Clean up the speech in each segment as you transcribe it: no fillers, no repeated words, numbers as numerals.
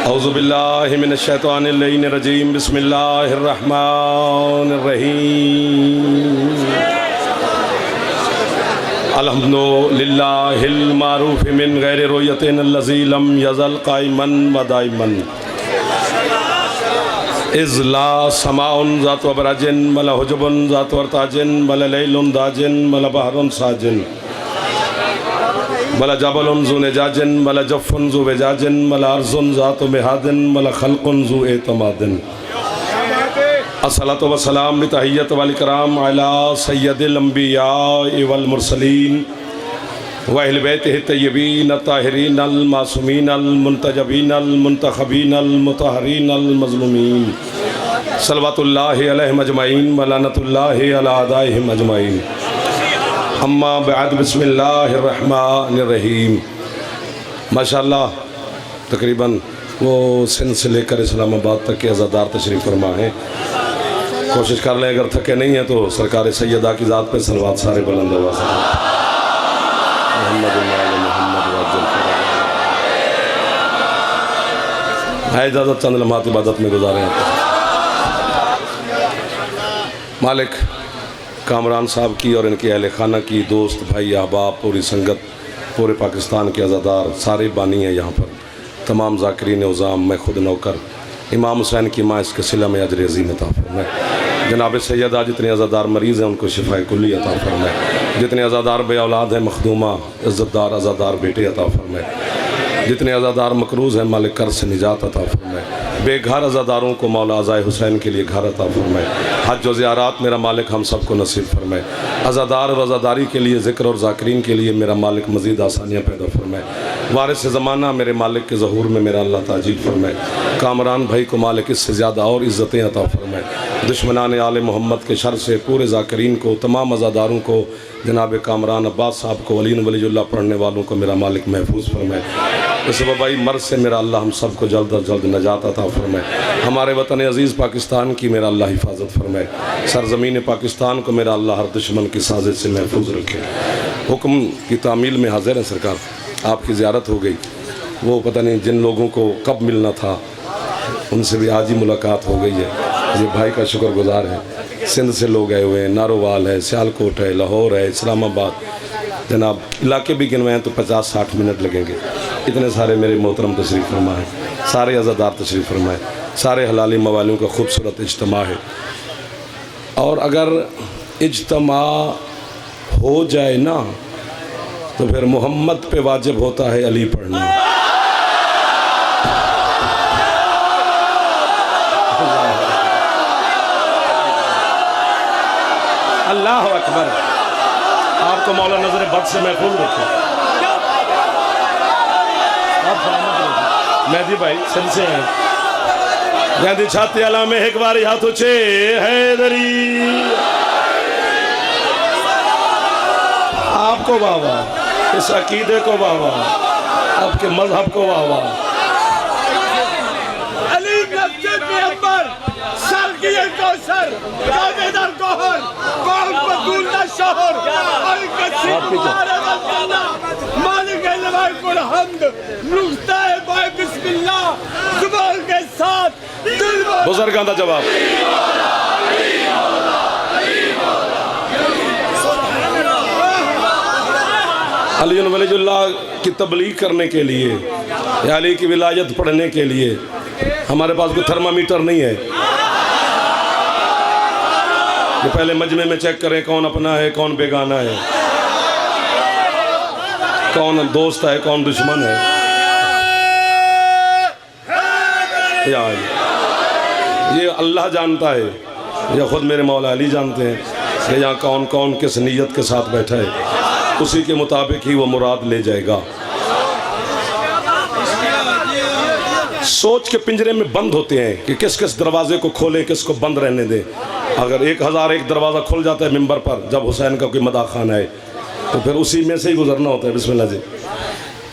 औज़ुबिल्लाहि मिनश्शैतानिर्रजीम बिस्मिल्लाहिर्रहमानिर्रहीम अल्हम्दुलिल्लाहिल मारूफ़ मिन गैरि रुयतिन अल्लज़ी लम यज़ल क़ाइमन व दाइमन इज़ ला समाउन ज़ातु अबराजिन वला हुजुबुन ज़ातु अर्ताजिन वला लैलुन दाजिन वला बहरुन साजिन वला जबलुन ज़ु निजाजिन वला जफ़्फ़ुन ज़ु विजाजिन वला अर्ज़ुन ज़ातु मिहादिन वला ख़ल्क़ुन ज़ु एतमादिन अस्सलातु वस्सलाम बितहिय्यत वल इकराम अला सय्यदिल अंबिया वल मुरसलीन व अहले बैतिहि तय्यबीन अत्ताहिरीन अल मासूमीन अल मुंतजबीन अल मुंतखबीन अल मुतहहरीन अल मज़लूमीन सल्लल्लाहु अलैहिम अजमईन व लानतुल्लाहि अला अदाइहिम अजमईन अम्मा बाद बिस्मिल्लाहिर्रहमानिर्रहीम। माशाअल्लाह तकरीबन वो सिंध से लेकर इस्लामाबाद तक के अज़ादार तशरीफ़ फरमा हैं। कोशिश कर लें, अगर थके नहीं हैं तो सरकार सैयदा की ज़ात पे सलवात सारे बुलंद आवाज़ है। इजाज़त चंद लम्हात इबादत में गुजारे हैं। मालिक कामरान साहब की और इनके अहल खाना की, दोस्त भाई अहबाब, पूरी संगत, पूरे पाकिस्तान के अज़ादार सारे बानी हैं यहाँ पर, तमाम ज़ाकिरीन उज़ाम, मैं खुद नौकर, इमाम हुसैन की माँ इसके सिला में अजर अज़ीम अता फरमाए। जनाब सैयदा जितने अज़ादार मरीज़ हैं उनको शिफाए कुल्ली अता फरमाए। जितने अज़ादार बे औलाद हैं मखदूमा इज़्ज़तदार अज़ादार बेटे अता फरमाए। जितने अज़ादार मकरूज़ हैं मालिक कर्ज़ से निजात अता फरमाए। बेघर अज़ादारों को मौला अज़ाए हुसैन के लिए घर अता फरमाए। हज व ज़ियारात मेरा मालिक हम सबको नसीब फरमाए। अज़ादार और अज़ादारी के लिए, ज़िक्र और ज़ाकिरीन के लिए मेरा मालिक मज़ीद आसानियाँ पैदा फरमाए। वारिस ज़माना मेरे मालिक के ज़हूर में मेरा अल्लाह ताजील फरमाए। कामरान भाई को मालिक इससे ज़्यादा और इज़्ज़तें अता फरमाए। दुश्मनान आले मोहम्मद के शर से पूरे ज़ाकिरीन को, तमाम अज़ादारों को, जनाब कामरान अब्बास साहब को, वलीन वलीजुल्लाह पढ़ने वालों को मेरा मालिक महफूज फरमाए। इस वबाई मर्ज़ से मेरा अल्लाह हम सबको जल्द अज जल्द नजात अता फरमाए। हमारे वतन अज़ीज़ पाकिस्तान की मेरा अल्लाह हिफाजत फरमाए। सरज़मीन पाकिस्तान को मेरा अल्लाह हर दुश्मन की साजिश से महफूज रखे। हुक्म की तामील में हाज़िर हैं सरकार, आपकी ज़ियारत हो गई। वो पता नहीं जिन लोगों को कब मिलना था उनसे भी आज ही मुलाकात हो गई है। ये भाई का शुक्रगुजार है। सिंध से लोग आए हुए हैं, नारोवाल है, सियालकोट है, लाहौर है, इस्लामाबाद, जनाब इलाके भी गिनवाएँ तो 50-60 मिनट लगेंगे। इतने सारे मेरे मोहतरम तशरीफ़ फरमा है, सारे अज़ादार तशरीफ़ फरमाए, सारे हलाली मवालियों का खूबसूरत इज्तमा है। और अगर इज्तमा हो जाए ना तो फिर मोहम्मद पे वाजिब होता है अली पढ़ना। अल्लाह अकबर। आपको मौला नजर बद से महफूज रखे। मेहदी भाई सिंध से हैं। गांधी छाती आला में एक बार हाथ उचे हैदरी। आपको बाबा, इस अकीदे को बाबा, आपके मजहब को बाबा। अली नफ्से पैगंबर सर किए कौसर दावेदार गौहर कौम बतूल ना शहर और कसीम मारना मालिक लवाई कुल हम्द नुक्ता है बाय बिस्मिल्लाह जुबान के साथ दिल बुजुर्गां दा जवाब। अली वलीजुल्लाह की तबलीग करने के लिए या अली की विलायत पढ़ने के लिए हमारे पास कोई थर्मामीटर नहीं है कि पहले मजमे में चेक करें कौन अपना है कौन बेगाना है, कौन दोस्त है कौन दुश्मन है। यार ये अल्लाह जानता है या ख़ुद मेरे मौला अली जानते हैं कि यहाँ कौन कौन किस नीयत के साथ बैठा है, उसी के मुताबिक ही वो मुराद ले जाएगा। सोच के पिंजरे में बंद होते हैं कि किस किस दरवाजे को खोले किस को बंद रहने दें। अगर 1001 दरवाज़ा खुल जाता है मिंबर पर जब हुसैन का कोई मदा खान है तो फिर उसी में से ही गुजरना होता है। बिस्मिल्लाह जी,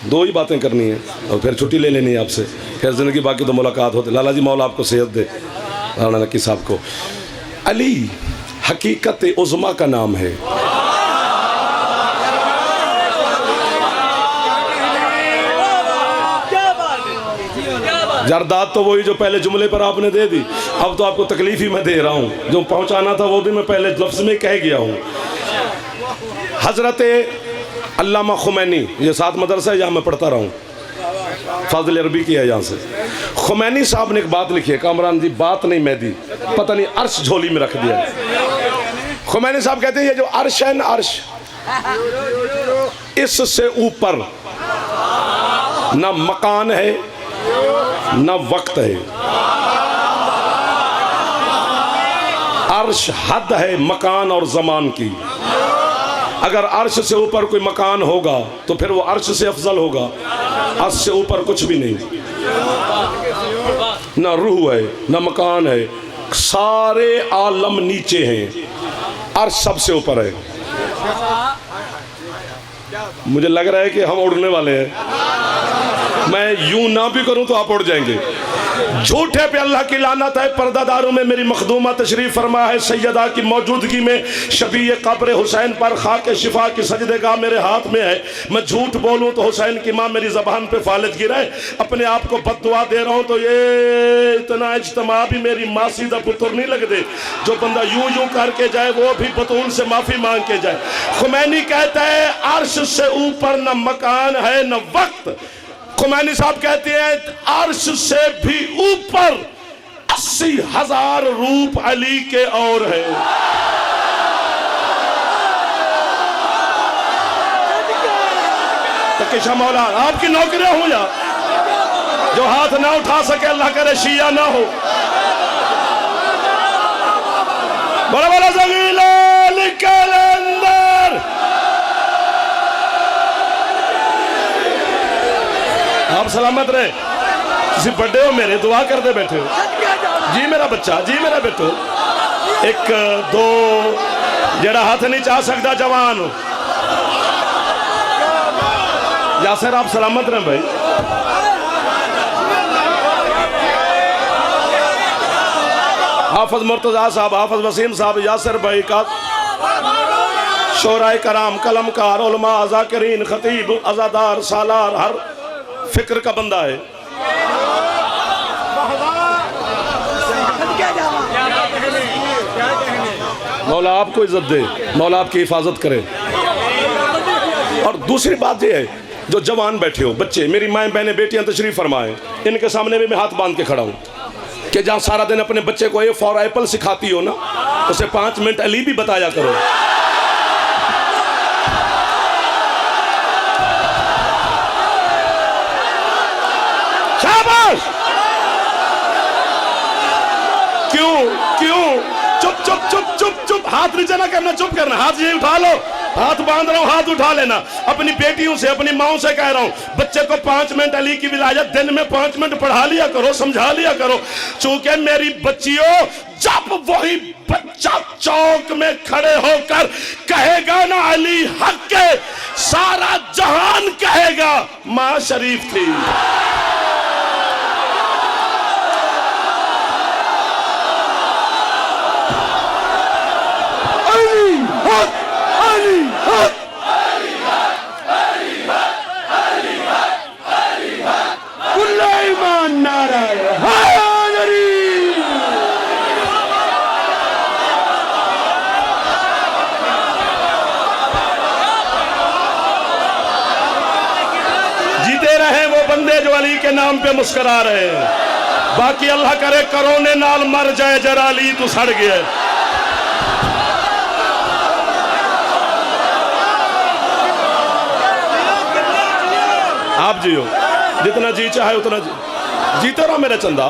2 ही बातें करनी है और फिर छुट्टी ले लेनी है आपसे, फिर ज़िंदगी बाकी तो मुलाकात होती। लाला जी मौला आपको सेहत दे, राना नकी साहब को। अली हकीकत उज़्मा का नाम है। जरदाद तो वही जो पहले जुमले पर आपने दे दी, अब तो आपको तकलीफ ही मैं दे रहा हूँ। जो पहुँचाना था वो भी मैं पहले लफ्ज़ में कह गया हूँ। हज़रत अल्लामा खुमैनी, ये 7 मदरसा है जहाँ मैं पढ़ता रहा हूँ, फाजिल अरबी की है यहाँ से। खुमैनी साहब ने एक बात लिखी है, कामरान जी बात नहीं मैं दी, पता नहीं अर्श झोली में रख दिया। खुमैनी साहब कहते हैं ये जो अर्श है ना, अर्श इससे ऊपर ना मकान है ना वक्त है। अर्श हद है मकान और ज़मान की। अगर अर्श से ऊपर कोई मकान होगा तो फिर वो अर्श से अफजल होगा। अर्श से ऊपर कुछ भी नहीं, ना रूह है ना मकान है, सारे आलम नीचे हैं, अर्श सबसे ऊपर है। मुझे लग रहा है कि हम उड़ने वाले हैं। मैं यूं ना भी करूं तो आप उड़ जाएंगे। झूठे पे अल्लाह की लानत है। पर्दादारों में मेरी मखदूमा तशरीफ फरमा है, सैयदा की मौजूदगी में शबी कब्र हुसैन पर खाके शिफा की सजदेगाह मेरे हाथ में है। मैं झूठ बोलूं तो हुसैन की माँ मेरी ज़बान पे फालिज गिराए। अपने आप को बद्दुआ दे रहा हूं तो ये इतना इज्तमा भी मेरी मासी दा पुत्र नहीं लगते। जो बंदा यूं यूं करके जाए वो भी बतूल से माफ़ी मांग के जाए। खुमैनी कहता है अर्श से ऊपर न मकान है न वक्त। खुमैनी साहब कहते हैं अर्श से भी ऊपर 80,000 रूप अली के और है। तकिशा मौला आपकी नौकरियां हो या जो हाथ ना उठा सके अल्लाह करे शिया ना हो। बड़ा बड़ा ज़गीला निकल अंदर। आप सलामत रहे। किसी बड़े हो मेरे दुआ करते बैठे हो। जी मेरा बच्चा, जी मेरा बेटो। 1 2 जड़ा हाथ नहीं चाह सकता जवान हो। यासर आप सलामत रहे भाई। हाफिज मुर्तजा साहब, हाफिज वसीम साहब, यासर भाई का शोराए कराम, कलमकार, उलमा, ज़ाकिरीन, खतीब, अज़ादार, सालार, हर फिक्र का बंदा है। मौला आपको इज्जत दे, मौला आपकी हिफाजत करे। और दूसरी बात यह है जो जवान बैठे हो, बच्चे, मेरी माएँ बहनें बेटियां तशरीफ फरमाएं, इनके सामने भी मैं हाथ बांध के खड़ा हूँ कि जहाँ सारा दिन अपने बच्चे को ए फॉर एप्पल सिखाती हो ना, उसे 5 मिनट अली भी बताया करो। शाबाश। क्यों क्यों चुप चुप चुप चुप चुप। हाथ नीचे ना करना, चुप करना। हाथ ये उठा लो, हाथ बांध रहा हूं, हाथ उठा लेना। अपनी बेटियों से, अपनी माओ से कह रहा हूं, बच्चे को 5 मिनट अली की विलायत दिन में 5 मिनट पढ़ा लिया करो, समझा लिया करो। चूंकि मेरी बच्चियों, जब वही बच्चा चौक में खड़े होकर कहेगा ना अली हक के, सारा जहान कहेगा मां शरीफ थी। जीते रहे वो बंदे जो अली के नाम पे मुस्कुरा रहे हैं। बाकी अल्लाह करे करोने नाल मर जाए जरा अली तू सड़ गया। आप जियो जितना जी चाहे उतना जीते रहो मेरा चंदा।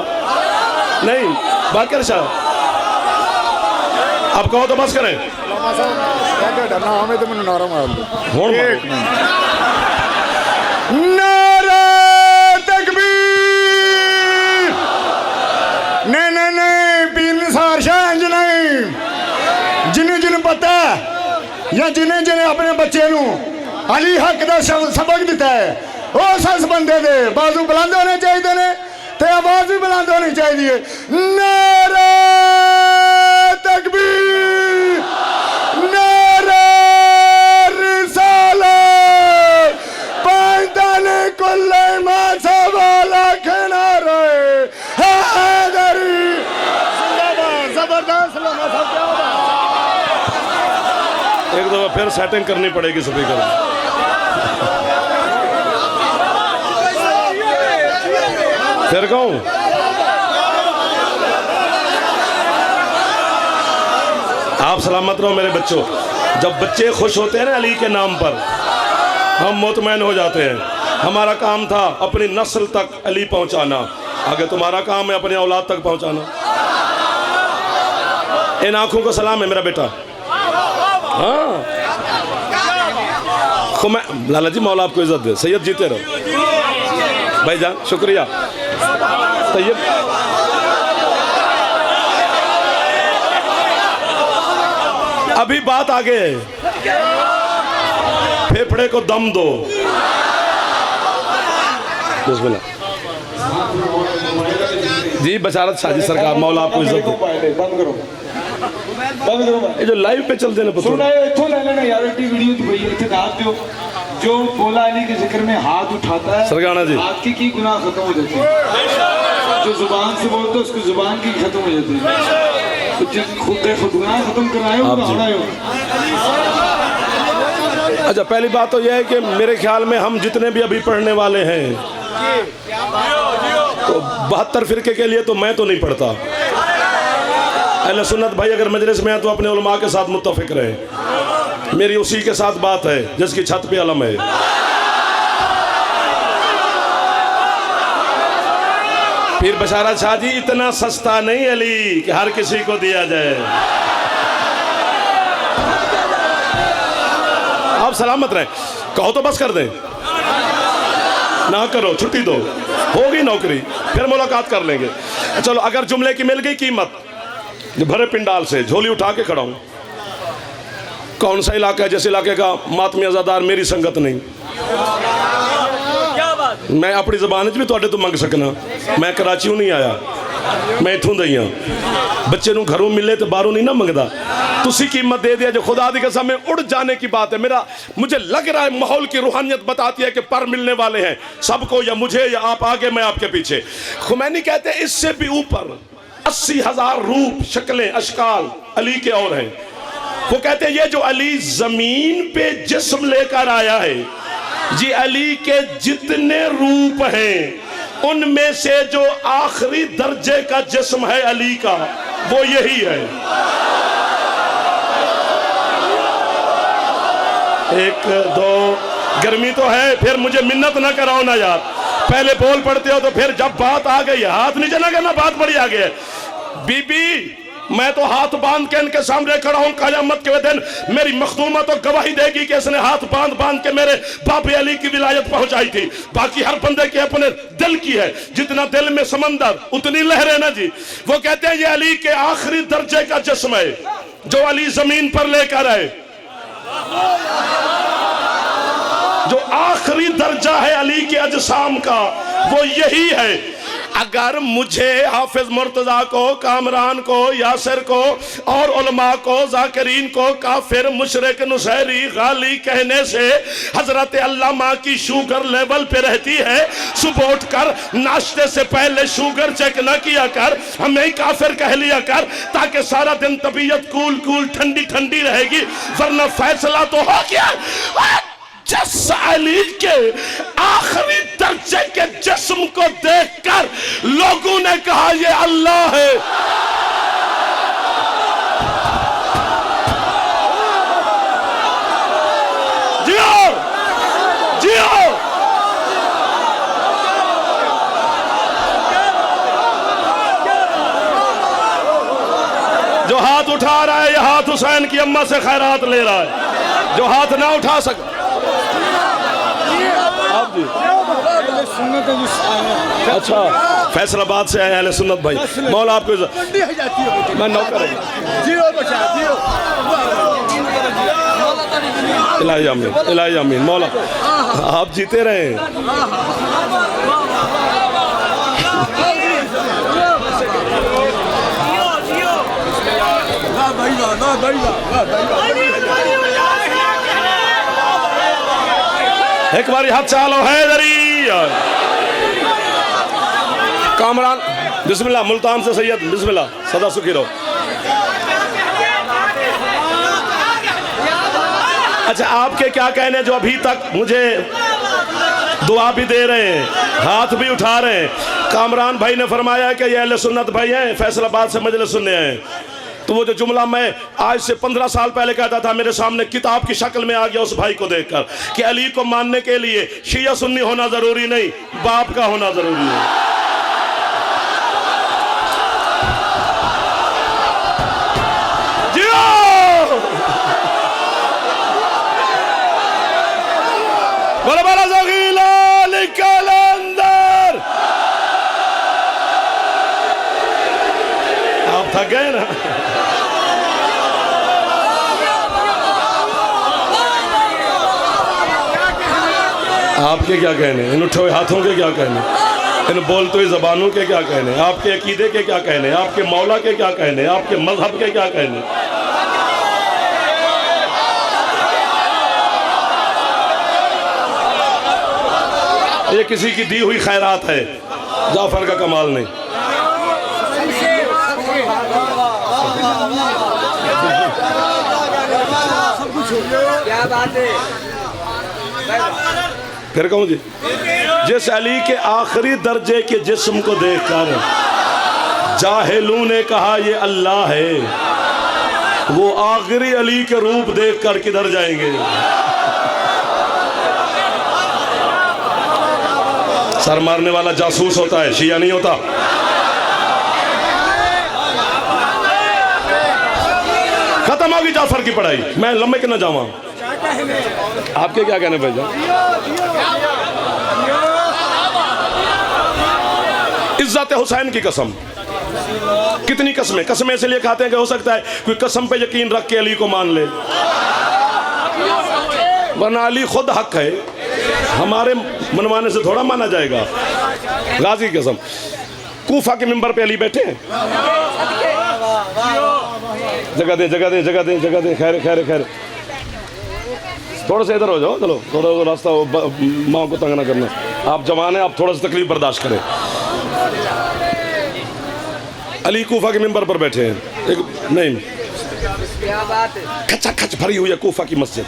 नहीं बाकी शाह आप कहो तो बस करें। नारा तकबीर। नहीं पीर निसार शाह इंज नहीं। जिन्हें पता या जिन्हें अपने बच्चे नू अली हक का सबक दिता है, उस बंदे दे बाजू बुलंद होने चाहिए ने ते आवाज भी बुलंद होनी चाहिए। नारा तकबीर, नारा रिसालत, पैंताने कुल्ले मासा वाला खनारे। फिर सेटिंग करनी पड़ेगी स्पीकर में। फिर कहूँ आप सलामत रहो मेरे बच्चों। जब बच्चे खुश होते हैं ना अली के नाम पर, हम मुतमैन हो जाते हैं। हमारा काम था अपनी नस्ल तक अली पहुंचाना, आगे तुम्हारा काम है अपनी औलाद तक पहुंचाना। इन आंखों को सलाम है मेरा बेटा। हाँ मैं लाला जी मौला आपको इज्जत दे। सैयद जीते रहो भाईजान, शुक्रिया। सैयद अभी बात आगे है, फेफड़े को दम दो। बिस्मिल्लाह जी। बशारत शाजी सरकार मौला आपको इज्जत दे। बंद करो बंद करो। ये जो लाइव पे चलते हैं सुना है इत्थों ले लेना यार, टी वीडियो तो भई इत्थे दाद दो। जो मौला अली के जिक्र में हाथ उठाता है सरगाना जी, हाथ की गुनाह खत्म हो जाते हैं। जो जुबान से बोलते है उसकी जुबान की खत्म हो जाती है। तो जिस खुद गुनाह खत्म कराए हो हटाए हो। अच्छा पहली बात तो यह है कि मेरे ख्याल में हम जितने भी अभी पढ़ने वाले हैं तो 72 फिरके के लिए तो मैं तो नहीं पढ़ता। अहले सुन्नत भाई अगर मजलिस में है तो अपने उलमा के साथ मुत्तफिक रहे। मेरी उसी के साथ बात है जिसकी छत पे अलम है। फिर बशारत शाह जी इतना सस्ता नहीं अली कि हर किसी को दिया जाए। आप सलामत रहें। कहो तो बस कर दें, ना करो छुट्टी दो, होगी नौकरी फिर मुलाकात कर लेंगे। चलो अगर जुमले की मिल गई कीमत, जो भरे पिंडाल से झोली उठा के खड़ा हूं। कौन सा इलाका है जिस इलाके का मातमी अजादार मेरी संगत नहीं। मैं अपनी जबान भी तो मंग सकना। मैं कराची नहीं आया, मैं इथों दई हाँ। बच्चे नूं घरों मिले तो बाहरों नहीं ना मंगदा। तुसी कीमत दे दिया जो खुदा दी कसम में उड़ जाने की बात है। मुझे लग रहा है माहौल की रूहानियत बताती है कि पर मिलने वाले हैं सबको, या मुझे या आप आगे मैं आपके पीछे। खुमैनी कहते हैं इससे भी ऊपर 80,000 रूप शक्लें अशकाल अली के और हैं। वो कहते हैं ये जो अली जमीन पे जिस्म लेकर आया है जी, अली के जितने रूप हैं उनमें से जो आखिरी दर्जे का जिस्म है अली का वो यही है। एक दो गर्मी तो है, फिर मुझे मिन्नत ना कराओ ना यार। पहले बोल पड़ते हो तो फिर जब बात आ गई है हाथ नीचे ना करना, बात बड़ी आ गई है। बीबी मैं तो हाथ बांध के इनके सामने खड़ा हूं। कयामत के दिन मेरी मखदूमा तो गवाही देगी कि इसने हाथ बांध बांध के मेरे बाबे अली की विलायत पहुंचाई थी। बाकी हर बंदे के अपने दिल की है, जितना दिल में समंदर उतनी लहरें ना जी। वो कहते हैं ये अली के आखिरी दर्जे का जिस्म है जो अली जमीन पर लेकर आए। जो आखिरी दर्जा है अली के अजसाम का वो यही है। अगर मुझे हाफिज मुर्तजा को, कामरान को, यासिर को और उलमा को, जाकिरीन को काफिर, मुशरिक, नुसैरी, गाली कहने से हजरत अल्लामा की शुगर लेवल पे रहती है, सुबह उठकर नाश्ते से पहले शुगर चेक न किया कर, हमें ही काफिर कह लिया कर, ताकि सारा दिन तबीयत कूल कूल ठंडी ठंडी रहेगी। वरना फैसला तो हो गया। जिस अली के आखिरी दर्जे के जिस्म को देखकर लोगों ने कहा ये अल्लाह है। जियो जियो। जो हाथ उठा रहा है ये हाथ हुसैन की अम्मा से खैरात ले रहा है। जो हाथ ना उठा सका आप जी। अच्छा फैसलाबाद से आए अहले सुन्नत भाई, मौला आपको मैं नौकर इलाही आमीन, इलाही आमीन। मौला आप जीते रहे। एक बार हाथ चालो हैदरी। कामरान बिस्मिल्लाह, मुल्तान से सैयद बिस्मिल्लाह, सदा सुखी रहो। अच्छा, आपके क्या कहने जो अभी तक मुझे दुआ भी दे रहे हैं, हाथ भी उठा रहे हैं। कामरान भाई ने फरमाया कि ये अहले सुन्नत भाई हैं, फैसलाबाद से मजलिस सुनने आए। तो वो जो जुमला मैं आज से 15 साल पहले कहता था, मेरे सामने किताब की शक्ल में आ गया उस भाई को देखकर कि अली को मानने के लिए शिया सुन्नी होना जरूरी नहीं, बाप का होना जरूरी है। बोलो बोलो ज़गीला निकल अंदर। आप थक गए ना? आपके क्या कहने, इन उठे हुए हाथों के क्या कहने, इन बोलते हुए जबानों के क्या कहने, आपके अकीदे के क्या कहने, आपके मौला के क्या कहने, आपके मजहब के क्या कहने। ये किसी की दी हुई खैरात है, जाफर का कमाल नहीं। क्या बात है। फिर कहूँ जी, जिस अली के आखिरी दर्जे के जिस्म को देखकर जाहिलू ने कहा ये अल्लाह है, वो आखिरी अली के रूप देखकर किधर जाएंगे। सर मारने वाला जासूस होता है, शिया नहीं होता। खत्म होगी जाफर की पढ़ाई, मैं लंबे के न जावा। आपके क्या कहने भाई? इज्जत हुसैन की कसम, कितनी कसमें, कसमें इसलिए खाते हैं कि हो सकता है कोई कसम पे यकीन रख के अली को मान ले, वरना अली खुद हक है, हमारे मनवाने से थोड़ा माना जाएगा। गाजी की कसम, कूफा के मिंबर पे अली बैठे हैं। जगह दे जगह दे जगह दे जगह दे, खैर खैर खैर, थोड़ा सा इधर हो जाओ, चलो थोड़ा रास्ता, माँ को तंग ना करना। आप जवान हैं, आप थोड़ा सा तकलीफ बर्दाश्त करें। अली कूफा के मिंबर पर बैठे हैं, एक नहीं खचा खच भरी हुई है कूफा की मस्जिद।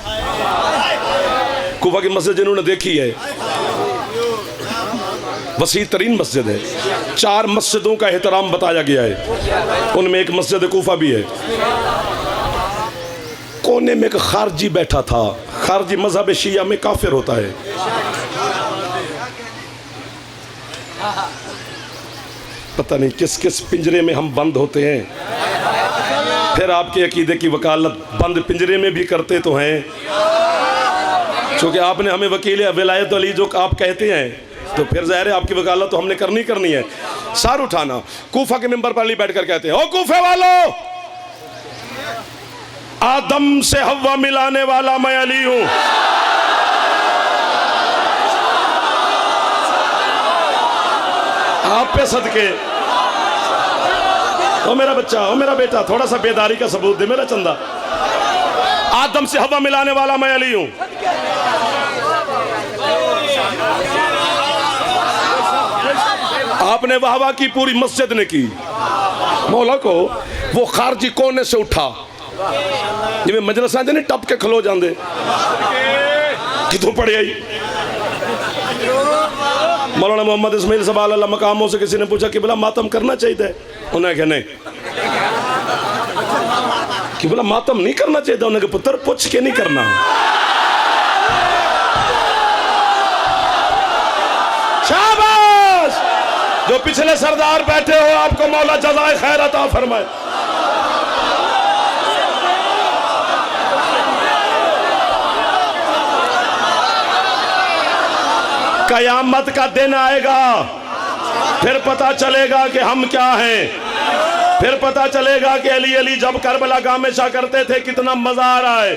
कूफा की मस्जिद जिन्होंने देखी है, वसी तरीन मस्जिद है। 4 मस्जिदों का एहतराम बताया गया है, उनमें एक मस्जिद कूफा भी है। कोने में एक खारजी बैठा था, खारजी मजहब शिया में काफिर होता है। पता नहीं किस किस पिंजरे में हम बंद होते हैं, फिर आपके अकीदे की वकालत बंद पिंजरे में भी करते तो हैं, क्योंकि आपने हमें वकील विलायत अली जो आप कहते हैं, तो फिर ज़ाहिर है आपकी वकालत तो हमने करनी है। सार उठाना, कूफा के मिंबर पर अली बैठकर कहते हैं, ओ कूफे वालों, आदम से हव्वा मिलाने वाला मैं अली हूं। आप पे सदके, ओ मेरा बच्चा, ओ मेरा बेटा, थोड़ा सा बेदारी का सबूत दे मेरा चंदा। आदम से हव्वा मिलाने वाला मैं अली हूं। आपने वाहवा की, पूरी मस्जिद ने की। मौला को वो खारजी कोने से उठा, जिमें मजलिस आते नहीं टप के खलो जाते, कितों पड़े आई। मौलाना मोहम्मद इस्माइल सबाल अल्लाह मकामों से किसी ने पूछा कि बोला मातम करना चाहिए, उन्हें कहा नहीं, कि बोला मातम नहीं करना चाहिए, उन्हें कहा पुत्र पूछ के नहीं करना। शाबाश, जो पिछले सरदार बैठे हो, आपको मौला जज़ाए खैर अता फरमाए। कयामत का दिन आएगा, फिर पता चलेगा कि हम क्या हैं, फिर पता चलेगा कि अली अली जब करबला का हमेशा करते थे कितना मजा आ रहा है।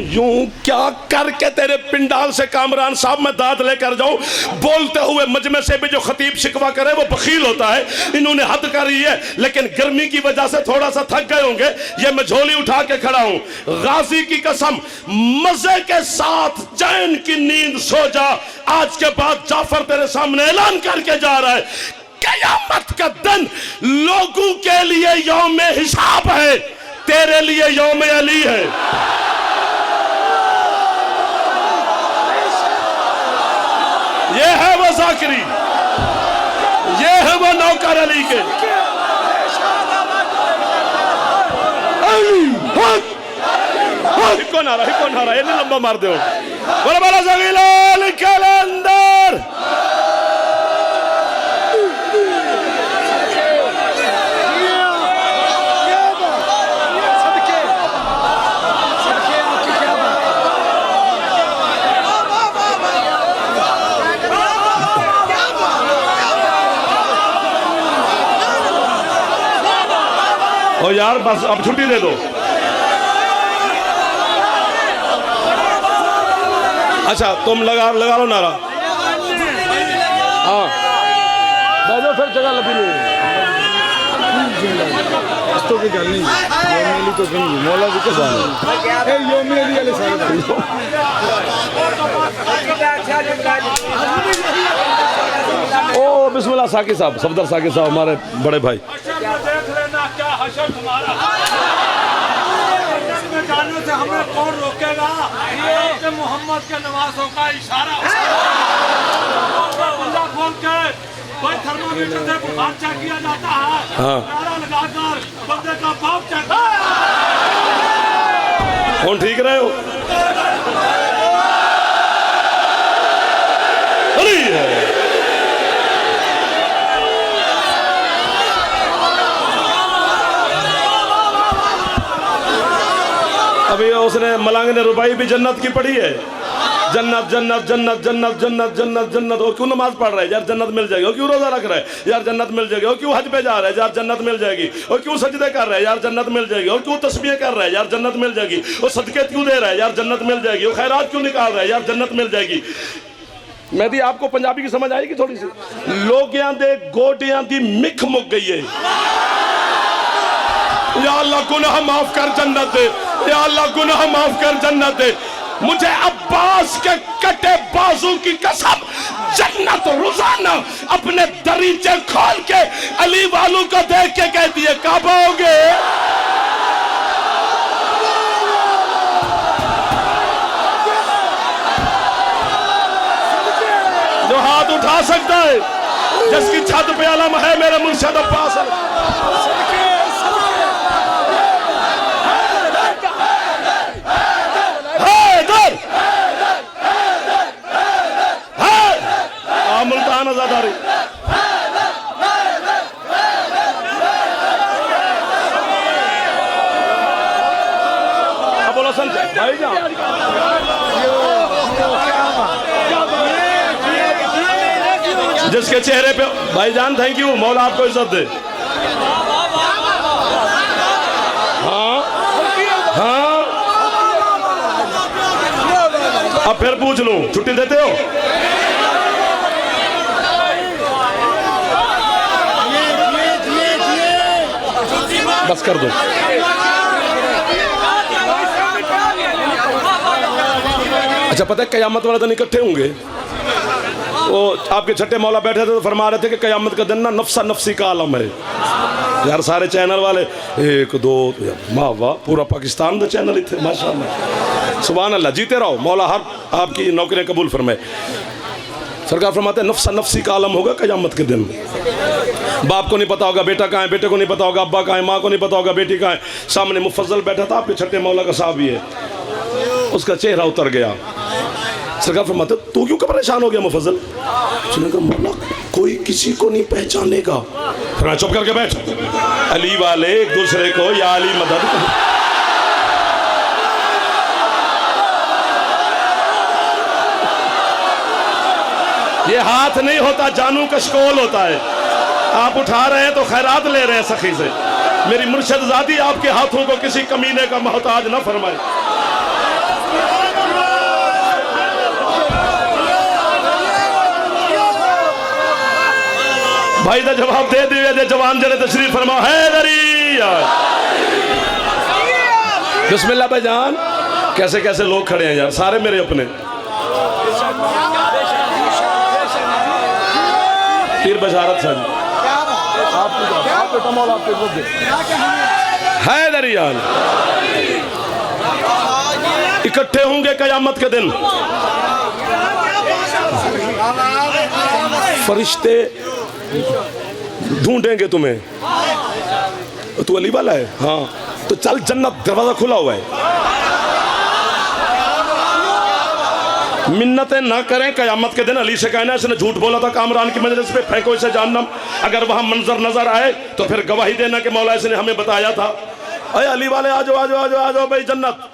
यूं क्या करके तेरे पिंडाल से कामरान साहब मैं दाद लेकर जाऊं, बोलते हुए मजमे से भी जो खतीब शिकवा करे वो बखील होता है। इन्होंने हद करी है, लेकिन गर्मी की वजह से थोड़ा सा थक गए होंगे, ये मैं झोली उठा के खड़ा हूं। गाजी की कसम, मजे के साथ चैन की नींद सो जा, आज के बाद जाफर तेरे सामने ऐलान करके जा रहा है, कयामत का दिन लोगों के लिए यौम हिसाब है, तेरे लिए यौम अली है। ये है वो जाकिरी, ये है वो नौकर अली के। हिको नारा ये नहीं लंबा मार दो। बोला बोला जगीलाल कलंदर। ओ यार बस अब छुट्टी दे दो। अच्छा तुम लगा लो नारा। हाँ बैठो फिर जगह लगी नहीं तो की गल नहीं योमी तो कहीं मौला जी के साथ ए योमी अली वाले सारे ओ बिस्मिल्लाह साकिब साहब, सफदर साकिब साहब हमारे बड़े भाई। देख लेना क्या हशर तुम्हारा। इसमें जाने से हमें कौन रोकेगा? ये मोहम्मद के नवाजों का इशारा। बंदा खोल के कोई थर्मामीटर से बुखार चेक किया जाता है। हाँ। नारा लगाकर बंदे का बाप चेक। कौन ठीक रहे हो? अभी उसने मलंग ने रुबाई भी जन्नत की पढ़ी है। जन्नत जन्नत जन्नत जन्नत जन्नत जन्नत जन्नत। और क्यों नमाज पढ़ रहा है यार? जन्नत मिल जाएगी। और क्यों रोजा रख रहा है यार? जन्नत मिल जाएगी। और क्यों हज पे जा रहा है यार? जन्नत मिल जाएगी। और क्यों सजदे कर रहा है यार? जन्नत मिल जाएगी। और क्यों तस्बीह कर रहा है यार? जन्नत मिल जाएगी। और सदके क्यों दे रहा है यार? जन्नत मिल जाएगी। और खैरात क्यों निकाल रहा है यार? जन्नत मिल जाएगी। मैं दी आपको पंजाबी की समझ आएगी थोड़ी सी? लोगियां दे गोडियां दी मिख मुक गई है। या अल्लाह गुनाह माफ कर जन्नत दे, या अल्लाह गुनाह माफ कर जन्नत दे। मुझे अब्बास के कटे बाजू की कसम, जन्नत रोजाना अपने दरीचे खोल के अली वालों को देख के कहती है कब आओगे? जो हाथ उठा सकता है, जिसकी छत पे अलम है मेरे मुर्शिद अब्बास है। मुल्तान आजादारी बोलो संजय भाई जान। जिसके चेहरे पे भाईजान थैंक यू, मौला आपको इज्जत दे। हाँ हाँ अब फिर पूछ लूं, छुट्टी देते हो? बस कर दो। अच्छा पता है कयामत वाले दिन इकट्ठे होंगे। वो आपके छठे मौला बैठे थे तो फरमा रहे थे कि कयामत का दिन ना नफ्सा नफ्सी का आलम है यार। सारे चैनल वाले एक दो वाह वाह पूरा पाकिस्तान के चैनल ही थे माशाल्लाह सुभान अल्लाह। जीते रहो, मौला हर आपकी नौकरियां कबूल फरमाए। सरकार फरमाते हैं नफ्सा नफ्सी का आलम होगा कयामत के दिन। बाप को नहीं पता होगा बेटा कहाँ है, बेटे को नहीं पता होगा अब्बा कहाँ है, माँ को नहीं पता होगा बेटी कहाँ है। सामने मुफज्जल बैठा था, आपके छठे मौला का साहब ही है, उसका चेहरा उतर गया। सरकार फरमाते तू क्यों परेशान हो गया मुफज्जल? उसने कहा मौला कोई किसी को नहीं पहचानेगा। फिर चुप करके बैठ, अली वाले एक दूसरे को या अली मदद। ये हाथ नहीं होता, जानू कशकोल होता है। आप उठा रहे हैं तो खैरात ले रहे हैं सखी से। मेरी मुर्शदजादी आपके हाथों को किसी कमीने का मोहताज ना फरमाए। भाई का जवाब दे दिए जवान जरे तशरीफ फरमा हैदरी। बिस्मिल्लाह भाईजान। कैसे कैसे लोग खड़े हैं यार, सारे मेरे अपने। पीर बशारत साहब हैदरियान इकट्ठे होंगे कयामत के दिन। फरिश्ते ढूंढेंगे तुम्हें। तू अली वाला है? हाँ, तो चल, जन्नत दरवाजा खुला हुआ है। मिन्नतें ना करें कयामत के दिन। अली से कहना इसने झूठ बोला था कामरान की मजलिस पे, फेंको इसे जहन्नम। अगर वहां मंजर नजर आए तो फिर गवाही देना कि मौला इसने हमें बताया था। अरे अली वाले आ जाओ, आ जाओ, आ जाओ, आ जाओ भाई जन्नत।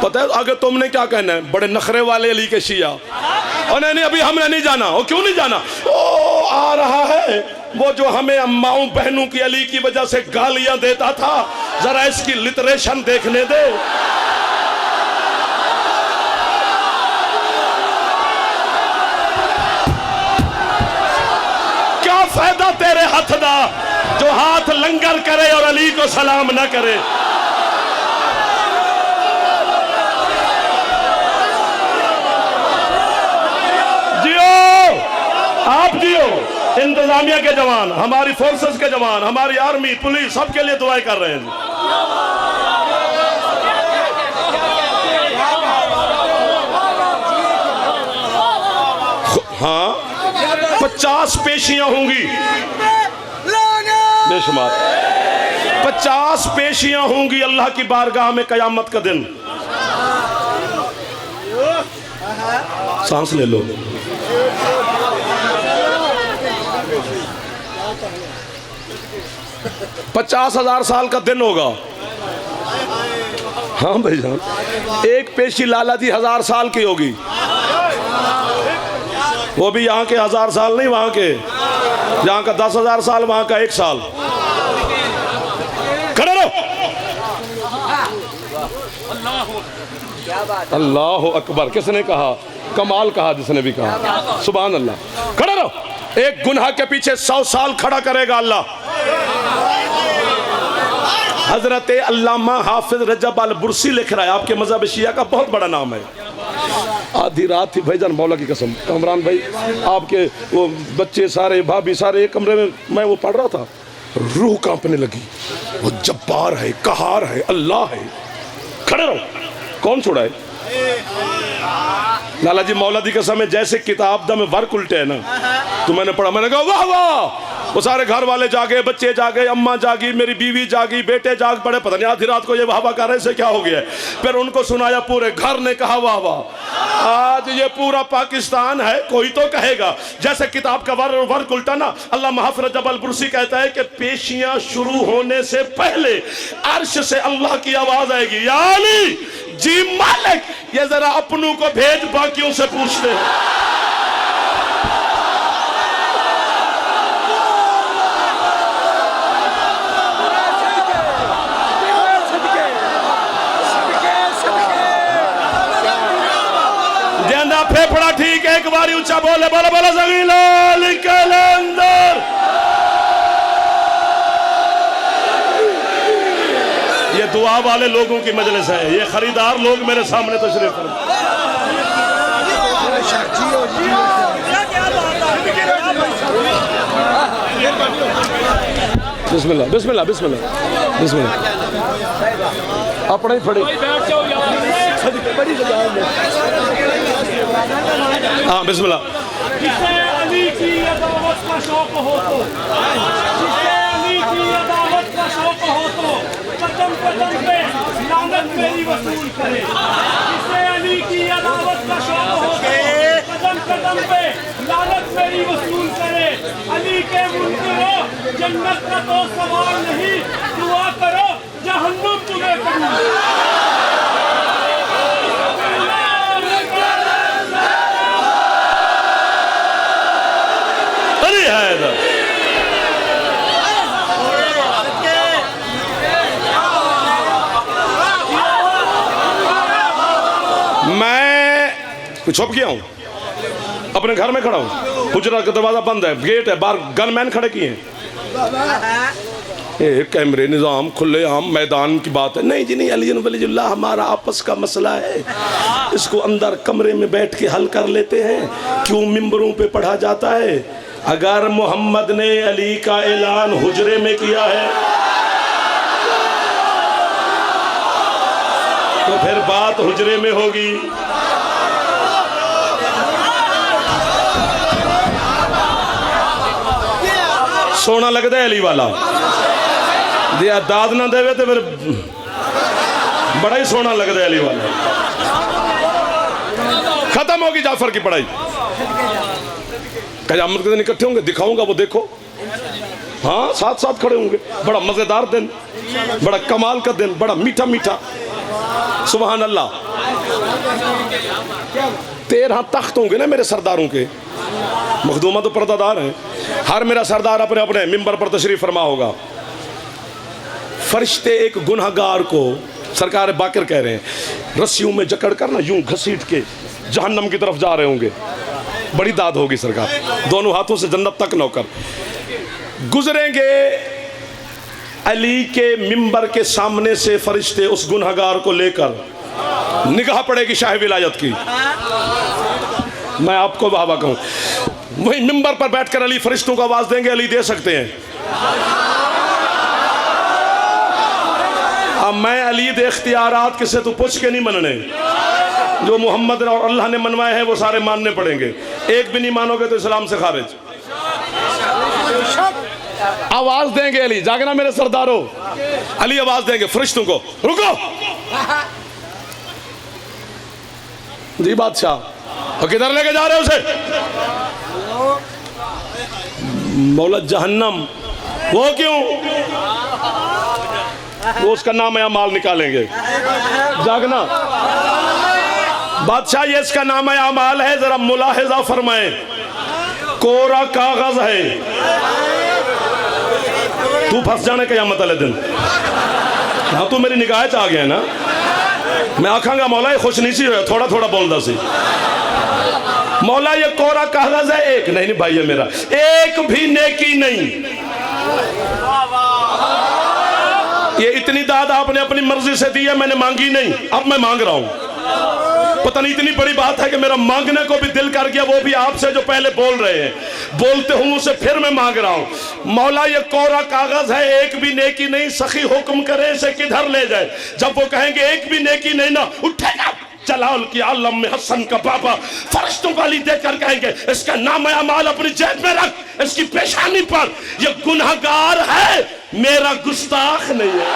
पता है आगे तुमने क्या कहना है? बड़े नखरे वाले अली के शिया। और नहीं, अभी हमने नहीं जाना। और क्यों नहीं जाना? ओ आ रहा है वो जो हमें अम्माओं बहनों की अली की वजह से गालियां देता था, जरा इसकी लिटरेशन देखने दे। क्या फायदा तेरे हाथ दा जो हाथ लंगर करे और अली को सलाम न करे। आप जियो, इंतजामिया के जवान, हमारी फोर्सेस के जवान, हमारी आर्मी, पुलिस, सबके लिए दुआएं कर रहे हैं। हाँ, 50 पेशियां होंगी बेशुमार। 50 पेशियां होंगी अल्लाह की बारगाह में कयामत का दिन। सांस ले लो। 50,000 साल का दिन होगा। हाँ भाई साहब, एक पेशी लाला जी 1000 साल की होगी। वो भी यहाँ के 1000 साल नहीं, वहाँ के यहाँ का 10,000 साल, वहाँ का 1 साल। खड़े रहो। अल्लाह अकबर। किसने कहा? कमाल कहा जिसने भी कहा। सुभान अल्लाह। खड़े रहो। एक गुनाह के पीछे 100 साल खड़ा करेगा अल्लाह। हजरत अल्लामा हाफिज रजब अल बुर्सी लिख रहा है, आपके मजहब शिया का बहुत बड़ा नाम है। आधी रात थी भाईजान, मौला की कसम, कामरान भाई आपके वो बच्चे सारे, भाभी सारे एक कमरे में, मैं वो पढ़ रहा था, रूह कांपने लगी। वो जब्बार है, कहार है, अल्लाह है। खड़े रहो। कौन छोड़ा है? लाला जी मौला दी कसम है, जैसे किताब दम वर्क उल्टे है ना, तो मैंने पढ़ा, मैंने कहा वाह वाह। वो सारे घर वाले जागे, बच्चे जागे, अम्मा जागी, मेरी बीवी जागी, बेटे जाग पड़े। पता नहीं आधी रात को ये वाह वाह कर रहे, से क्या हो गया। फिर उनको सुनाया, पूरे घर ने कहा वाह वाह। आज ये पूरा पाकिस्तान है, कोई तो कहेगा। जैसे किताब का वर्क उल्टा ना, अल्लामा हाफिज रजब अल बुर्सी कहता है कि पेशियां शुरू होने से पहले अर्श से अल्लाह की आवाज आएगी, या अली जी मालिक, ये जरा अपनों को भेज, बाकियों से पूछते हैं। जेंदा फेफड़ा ठीक है, एक बारी ऊंचा बोले, बोले बोले जगीला निकल अंदर। ये दुआ वाले लोगों की मजलिस है, ये खरीदार लोग मेरे सामने तशरीफ फरमा। बिस्मिल्लाह बिस्मिल्लाह बिस्मिल्लाह बिस्मिल्लाह। अपना ही फड़े। हाँ बिस्मिल्लाह। जिसे अली की अदावत का शौक हो तो, जिसे अली की अदावत का शौक हो तो कदम कदम पे लानत मेरी वसूल करे। जिसे अली की अदावत का शौक हो तो कदम कदम पे लानत मेरी वसूल करे। अली के मुनकरो जन्नत का तो सवाल नहीं, दुआ करो जहन्नुम तुम्हें कबूल। मैं छुप गया हूँ, अपने घर में खड़ा हूँ, हुजरा का दरवाजा बंद है, गेट है, बाहर गनमैन खड़े किए हैं। कैमरे निज़ाम खुले आम मैदान की बात है। नहीं जी नहीं, अली वलीजुल्लाह हमारा आपस का मसला है, इसको अंदर कमरे में बैठ के हल कर लेते हैं। क्यों मिंबरों पे पढ़ा जाता है? अगर मोहम्मद ने अली का ऐलान हुजरे में किया है तो फिर बात हुजरे में होगी। सोना लगता है अली वाला, दिया दाद ना देवे तो फिर बड़ा ही सोना लगता है अली वाला। खत्म होगी जाफर की पढ़ाई। कयामत के दिन इकट्ठे होंगे, दिखाऊंगा वो देखो। हाँ, साथ साथ खड़े होंगे। बड़ा मजेदार दिन, बड़ा कमाल का दिन, बड़ा मीठा मीठा। सुभान अल्लाह। 13 तख्त होंगे ना मेरे सरदारों के। मखदूमा तो पर्दादार हैं। हर मेरा सरदार अपने अपने मिंबर पर तशरीफ फरमा होगा। फरिश्ते एक गुनहगार को, सरकार बाकर कह रहे हैं, रस्सियों में जकड़ कर ना यूं घसीट के जहन्नम की तरफ जा रहे होंगे। बड़ी दाद होगी सरकार, दोनों हाथों से जन्नत तक नौकर गुजरेंगे। अली के मिंबर के सामने से फरिश्ते उस गुनहगार को लेकर, निगाह पड़ेगी शाह विलायत की। मैं आपको वाहवा कहूं, वही मिंबर पर बैठकर अली फरिश्तों को आवाज देंगे, अली दे सकते हैं। अब मैं अली दे इख्तियारात किसे तो पूछ के नहीं मनने, जो मोहम्मद और अल्लाह ने मनवाए हैं वो सारे मानने पड़ेंगे। एक भी नहीं मानोगे तो इस्लाम से खारिज। आवाज देंगे अली, जागना मेरे सरदारों। अली आवाज देंगे फरिश्तों को, रुको जी बादशाह, और किधर लेके जा रहे हो उसे? मौला जहन्नम। वो क्यों? वो उसका नाम है अमाल निकालेंगे। जागना बादशाह, ये इसका नाम है अमाल है, जरा मुलाहिजा फरमाए। कोरा कागज है, तू फंस जाने क़यामत वाले दिन। हाँ, तू मेरी निगाह च आ गया ना, मैं आखांगा मौला ये खुश नहीं सी हो, थोड़ा थोड़ा बोलता सी। मौला ये कोरा कागज है, एक नहीं भाई है मेरा, एक भी नेकी नहीं। ये इतनी दाद आपने अपनी मर्जी से दी है, मैंने मांगी नहीं, अब मैं मांग रहा हूं। पता नहीं इतनी बड़ी बात है कि मेरा मांगने को भी दिल कर गया, वो भी आपसे जो पहले बोल रहे हैं। बोलते हूं उसे फिर मैं मांग रहा हूं। मौला ये कोरा कागज है, एक भी नेकी नहीं, सखी हुक्म करे इसे किधर ले जाए। जब वो कहेंगे एक भी नेकी नहीं ना, उठेगा जलाल की आलम में हसन का बाबा फरिश्तों को अली देकर कहेंगे, इसका नाम अमाल अपनी जेब में रख, इसकी पेशानी पर। ये गुनहगार है, मेरा गुस्ताख नहीं है।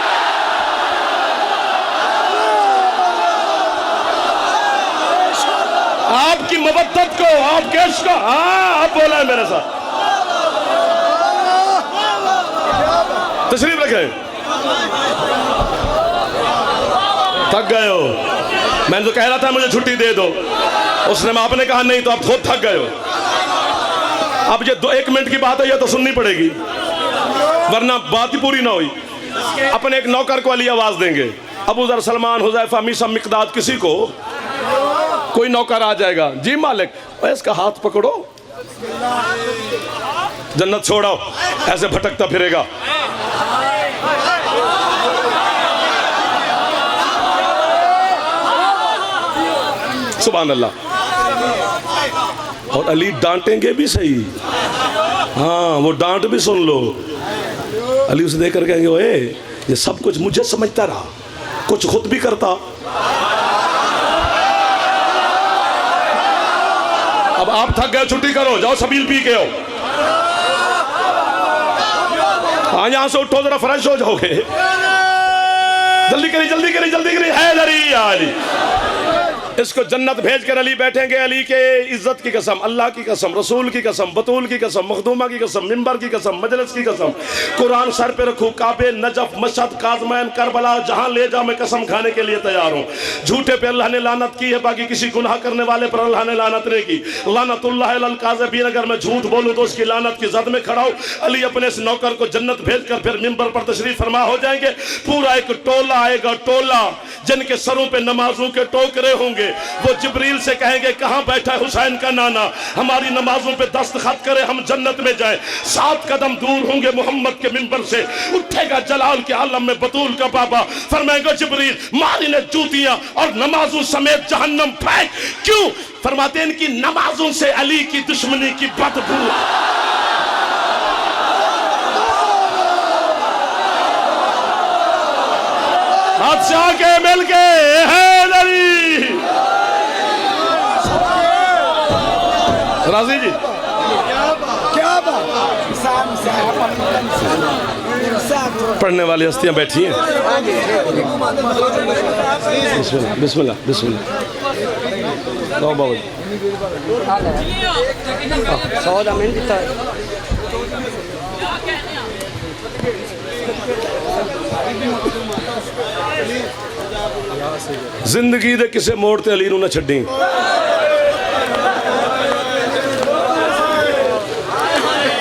आपकी मवद्दत को, आपके इश्क को, हाँ आप बोला है मेरे साथ। तशरीफ रखें। थक गए हो? मैंने तो कह रहा था मुझे छुट्टी दे दो, उसने आपने कहा नहीं, तो आप खुद थक गए हो। अब ये 1 मिनट की बात है, ये तो सुननी पड़ेगी, वरना बात ही पूरी ना हुई। अपने एक नौकर को अली आवाज देंगे, अबू ज़र, सलमान, हुज़ैफा, मीसा, मिक़दाद, किसी को कोई नौकर आ जाएगा, जी मालिक इसका हाथ पकड़ो, जन्नत छोड़ो, ऐसे भटकता फिरेगा। सुभान अल्लाह। और अली डांटेंगे भी सही, हाँ वो डांट भी सुन लो। अली उसे देकर कहेंगे, ओए ये सब कुछ मुझे समझता रहा, कुछ खुद भी करता। अब आप थक गए, छुट्टी करो, जाओ सबील पी के आओ। हाँ यहां से उठो, जरा फ्रेश हो जाओगे। जल्दी करिए जल्दी करिए जल्दी करिए। हैदरी अली, इसको जन्नत भेज कर अली बैठेंगे। अली के इज्जत की कसम, अल्लाह की कसम, रसूल की कसम, बतूल की कसम, मखदूमा की कसम, मिंबर की कसम, मजलिस की कसम, कुरान सर पे रखूं, काबे, नजफ, मशहद, काज़मैन, करबला, जहां ले जाओ मैं कसम खाने के लिए तैयार हूं। झूठे पे अल्लाह ने लानत की है, बाकी किसी गुनाह करने वाले पर अल्लाह ने लानत नहीं की। लानतुल्लाह अलल काज़िबीन, अगर मैं झूठ बोलूं तो उसकी लानत की जद में खड़ा हूं। अली अपने इस नौकर को जन्नत भेज कर फिर मिंबर पर तशरीफ फरमा हो जाएंगे। पूरा एक टोला आएगा, टोला जिनके सरों पे नमाजों के टोकरे होंगे। वो जिब्रील से कहेंगे, कहां बैठा है हुसैन का नाना, हमारी नमाजों पे दस्तखत करे, हम जन्नत में जाए। 7 कदम दूर होंगे मोहम्मद के मिंबर से, उठेगा जलाल के आलम में बतूल का बाबा, फरमाएगा जिब्रील मारी ने जूतियां और नमाजों समेत जहन्नम फेंक। क्यों? फरमाते हैं इनकी नमाजों से अली की दुश्मनी की बदबू बादशाह के मिल के हैदरी। राजी जी पढ़ने वाली हस्तियां बैठी हैं। बिस्मिल्लाह बिस्मिल्लाह बिस्मिल्लाह। लो बाबू जिंदगी दे किसे मोड़ ते अली नूं ना छड्डी।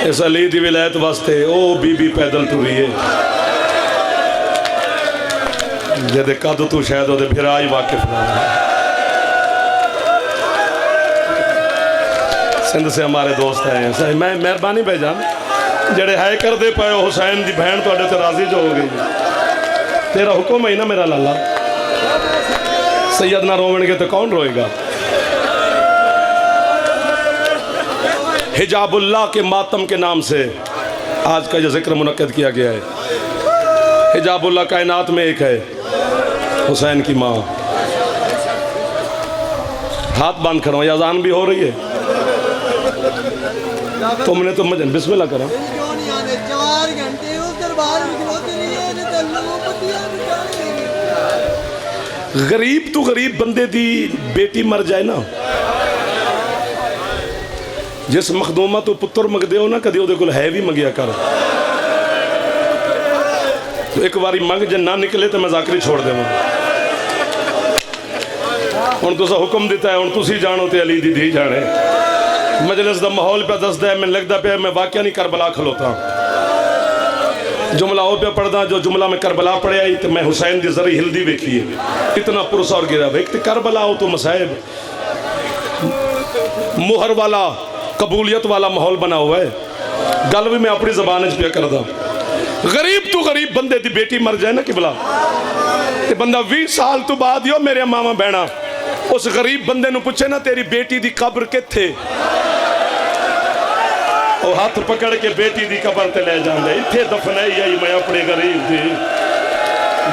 इस अली दी विलायत वास्ते ओ बीबी पैदल टुरी है जेदे कद तू शायद ओदे फिरा ही वाकिफ ना। सिंध से हमारे दोस्त हैं, मैं मेहरबानी भाईजान जड़े है कर दे पाए हुसैन दी बहन तुहाडे ते राजी जो हो गई। तेरा हुक्म है ना मेरा लाला, सैयद ना रोवणगे तो कौन रोएगा। हिजाबुल्लाह के मातम के नाम से आज का यह जिक्र मुनक्कद किया गया है। हिजाबुल्लाह कायनात में एक है, हुसैन की माँ। हाथ बांध खड़ा हूँ, अजान भी हो रही है। तुमने तो मजन बिस्मिल्लाह करा। गरीब तो गरीब बंदे दी बेटी मर जाए ना, जिस मखदूमा तो पुत्र मंगदे हो ना कभी उहदे कोल है भी मंगिया कर। तो एक बारी मंग जे ना निकले तो मैं जाकरी छोड़ देवां। हुण तुसां हुक्म दिता है, हुण तुसीं जानो ते अली दी धी जाने। मजलिस दा माहौल पे दसदा है, मैनूं लगदा पिया मैं वाकया नहीं करबला खलोता। जुमला हो पे पढ़दा जो जुमला मैं करबला पढ़िया ही तो मैं हुसैन दी जरी हिलदी वेखी है। इतना पुरसा और गिरा एक तो करबला हो तो मसाइब मुहर वाला कबूलियत वाला माहौल बना हुआ है। गल भी मैं अपनी जबान च पिया करदा। गरीब तो गरीब बंदे दी बेटी मर जाए ना किबला ते बंदा 20 साल तो बाद यो मेरे मामा बहना उस गरीब बंदे नूं पुछे ना तेरी बेटी दी कब्र किथे, वो हाथ पकड़ के बेटी दी कब्र ते ले जांदे। इत्थे दफनाई आई मैं अपने गरीब दी।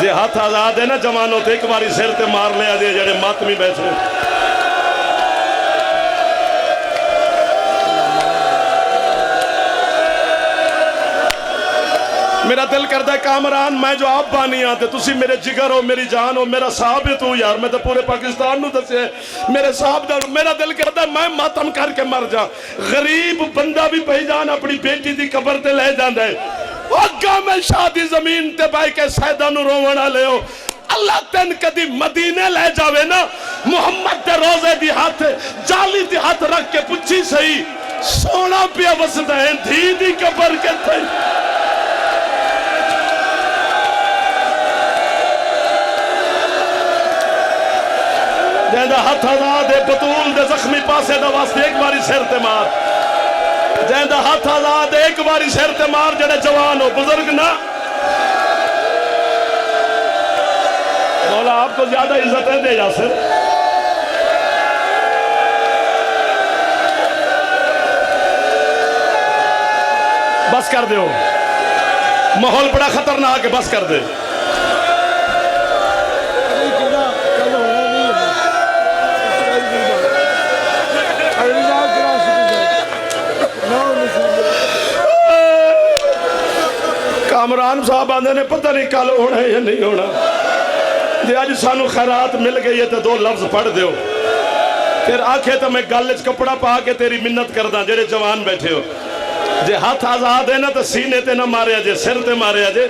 जे हाथ आजाद है ना जवानों ते एक बारी सिर ते मार लिया जे जेड़े मातमी बैठे। मेरा दिल करता है कामरान मैं जो आप बानी हाँ तो तुसी मेरे जिगर हो, मेरी जान हो, मेरा साहब है तू यार। मैं तो पूरे पाकिस्तान नूं दसे मेरे साहब दा। मेरा दिल करता है मैं मातम करके मर जा। गरीब बंदा भी भाईजान अपनी बेटी दी कब्र ते ले जांदा है। अग्गा मैं शादी जमीन ते बाई के सैदा नूं रोवण वाले हो। अल्लाह तेन कदी मदीने ले जावे ना मुहम्मद दे रोजे दी हाथ जाली दी हाथ रख के पुछी सही सोना पिया वसदा है धी दी कब्र किथे। हाथ आजाद है बतूल दे जख्मी पासे दा वास्ते एक बारी सिर ते मार। जैंदा हाथ आजाद एक बारी सिर ते मार जेड़े जवान हो बुजुर्ग ना। मौला आपको ज्यादा इज्जत है दे यासिर। बस कर दो, माहौल बड़ा खतरनाक है, बस कर दे। कामरान साहब आंदे ने पता नहीं कल होना है या नहीं होना। जे अज सानू खैरात मिल गई है तो 2 लफ्ज पढ़ दो फिर आखे तो मैं गल च कपड़ा पा के तेरी मिन्नत करदा। जेड़े जवान बैठे हो जे हाथ आजाद है ना तो सीने ते ना मारिया जे सिर ते मारिया जे,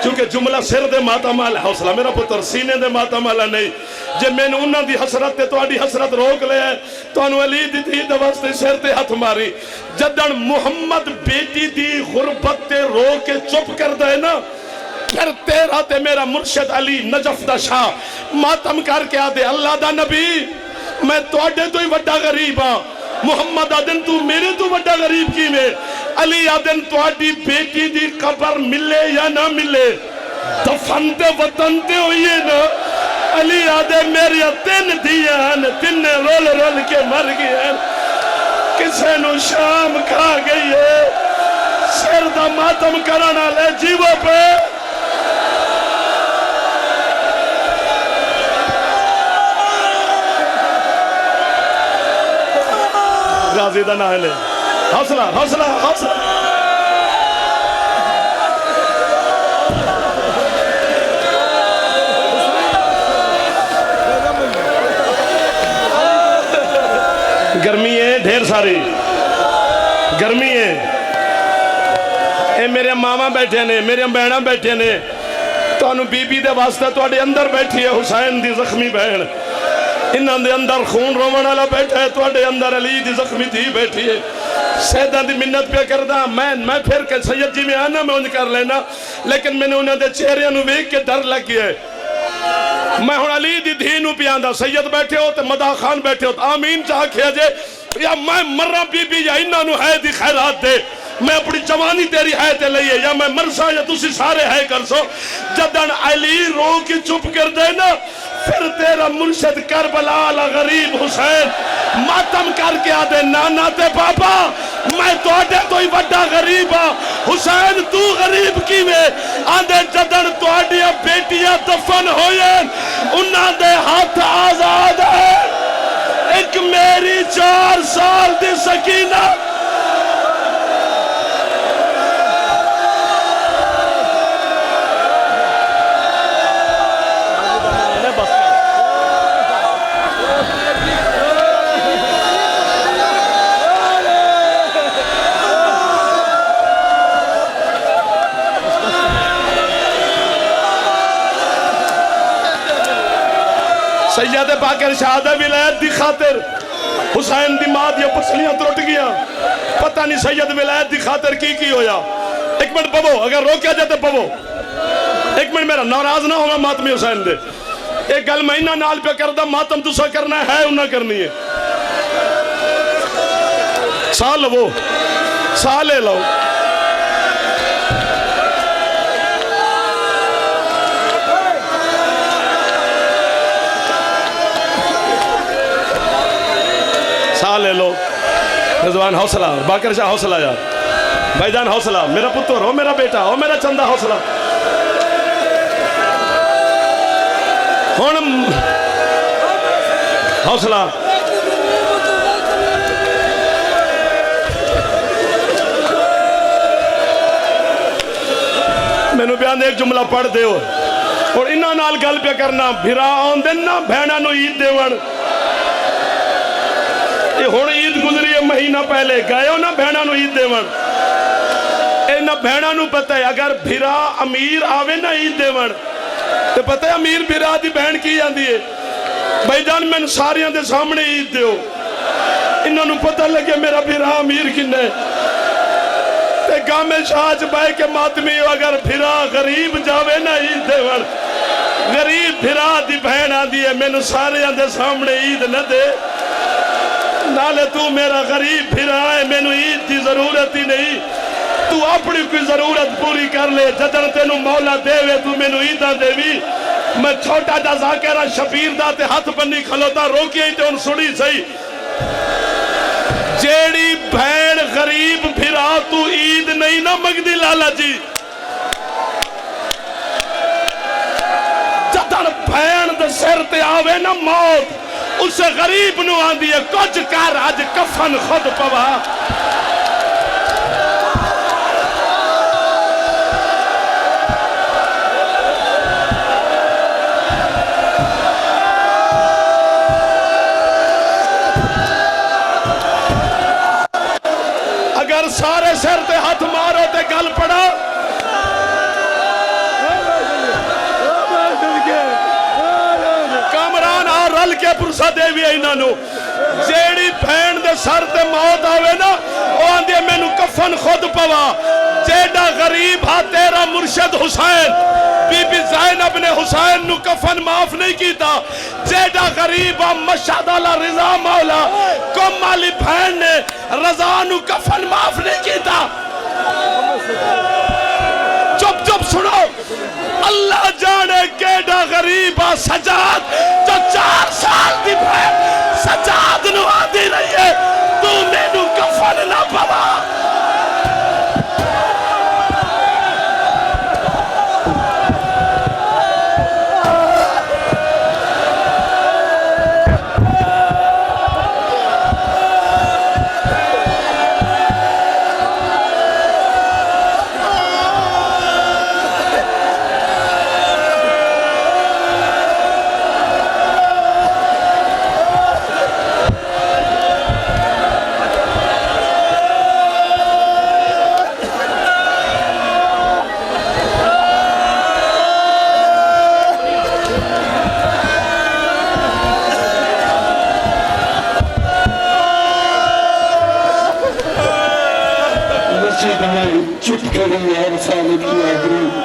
क्योंकि जुमला सिर दे मातम वाला हौसला मेरा पुत्र सीने दे मातम वाला नहीं। जे मैंने उन्हां दी हसरत ते तुहाडी हसरत रोक लिया तुहानू अली दी धी दे वास्ते सिर ते हथ मारी। जदन मुहम्मद बेटी दी गुरबत ते रो के चुप करदा है ना फिर तेरा ते मेरा मुर्शिद अली नजफ दा शाह मातम करके आदे अल्लाह दा नबी मैं तुहाडे तो ही वड्डा गरीब हाँ। मुहम्मद आदन तू मेरे तो वड्डा गरीब की में। अली आदन तुहाडी बेटी दी कब्र मिले या ना मिले दफन ते वतन ते होइए ना। अली आदे मेरी 3 धियां तिने रोल रोल के मर गए। किसे नु शाम खा गई है सिर दा मातम करना ले जीवो पे गाजी का ना ले हौसला हौसला हौसला। गर्मी है ढेर सारी गर्मी है। ये मेरे मामा बैठे ने मेरे भैन बैठे ने तुहानू बीबी दे वास्ते तुहाडे अंदर बैठी है हुसैन दी जख्मी बहन। इन्हां दे अंदर खून रोवण वाला बैठा है तुहाडे अंदर अली दी जख्मी धी बैठी है। सैयदा दी मिन्नत पे करदा मैं फिर के सैयद जी में आना मैं उन्ज कर लेना लेकिन मैंने उन्हां दे चेहरे नू वेख के डर लग गया है। मैं हुण अली दी धी नू पियांदा सैयद बैठे हो ते मदा खान बैठे हो आमीन चा आखिया जे या मैं मर्रा बीबी या इन्हां नू है दी खैरात दे मैं अपनी जवानी तेरी है ते लईए या मैं मरसा या तुसी सारे है कर सो। जदन अली रो के चुप कर दे ना फिर तेरा मुर्शद करबला ला गरीब हुसैन मातम करके आदे नाना ते पापा मैं तोड़े तो ही बड़ा गरीब हाँ हुसैन तू गरीब किवें आंदे जदन तोड़िया बेटियां दफन होए उन्हां दे हाथ आजाद है। एक मेरी 4 साल दी सकीना सैयद बाकर शाह दी विलायत दी खातिर हुसैन दी मां दी पसलियां त्रुट गया पता नहीं सैयद विलायत दी खातिर की होया। एक मिनट पवो अगर रोकया जाए तो पवो एक मिनट मेरा नाराज ना होगा मातमी हुसैन दे एक गल मैं इन्हां नाल पे करदा मातम तुसा करना है उन्हें करनी है। साह लवो साह ले लो साह ले लो रिजवान हौसला बाकर शाह हौसला यार भाईजान हौसला मेरा पुत्र हो मेरा बेटा हो मेरा चंदा हौसला। हुण हौसला मैनू बयान एक जुमला पढ़ दो और इन्हां नाल गल पे करना भिरा आउंदे ना भैणां नूं ईद देवण। हुण ईद गुजरी है महीना पहले गए हो ना भैणा नूं ईद देवण। इन्हां भैणा नूं पता है अगर भिरा अमीर आवे ना ईद देवण तो पता है अमीर भिरा दी बहन की आंदी है भाईजान मैनूं सारियां दे सामने ईद दिओ। इन्हां नूं पता लगे मेरा भिरा अमीर किन्ना है ते गामे शाह च बह के मातमी अगर भिरा गरीब जावे ना ईद देवण गरीब भिरा दी बहन आंदी है मैनूं सारियां दे सामने ईद न दे नाले तू मेरा गरीब फिरा है मैनू ईद की जरूरत ही नहीं तू अपनी कोई जरूरत पूरी कर ले जदन तेनू मौला देवे तू मैनू ईदा देवी। मैं छोटा जा जाकिर शबीर दा ते हाथ बन्नी खलोता रोकिया ते हुण सुनी सही जेड़ी भैन गरीब फिरा तू ईद नहीं ना मंगदी लाला जी जदन भैन दे सिर ते आवे ना मौत उस गरीब नूं आंदी है कुछ कर अज कफन खुद पवा। अगर सारे सिर ते हाथ मारो ते गल पड़ा कामरान आ रल के पुरसा देवी इन्हों जेड़ी भैन दे सर ते मौत आवे ना वो आंदी मैनू कफन खुद पवा। जेड़ा गरीब हा तेरा मुर्शद हुसैन बीबी ज़ैनब ने हुसैन नु कफन माफ नहीं कीता। जेड़ा गरीब हा मशहद अला रिजा मौला कम वाली भैन ने रजा नु कफन माफ नहीं कीता। चुप चुप सुनो अल्लाह जाने केड़ा गरीब आ सजाद जो 4 साल दी भैन सजाद नु आंदी रही है तू मैनू कफन ना पवा। हर साल की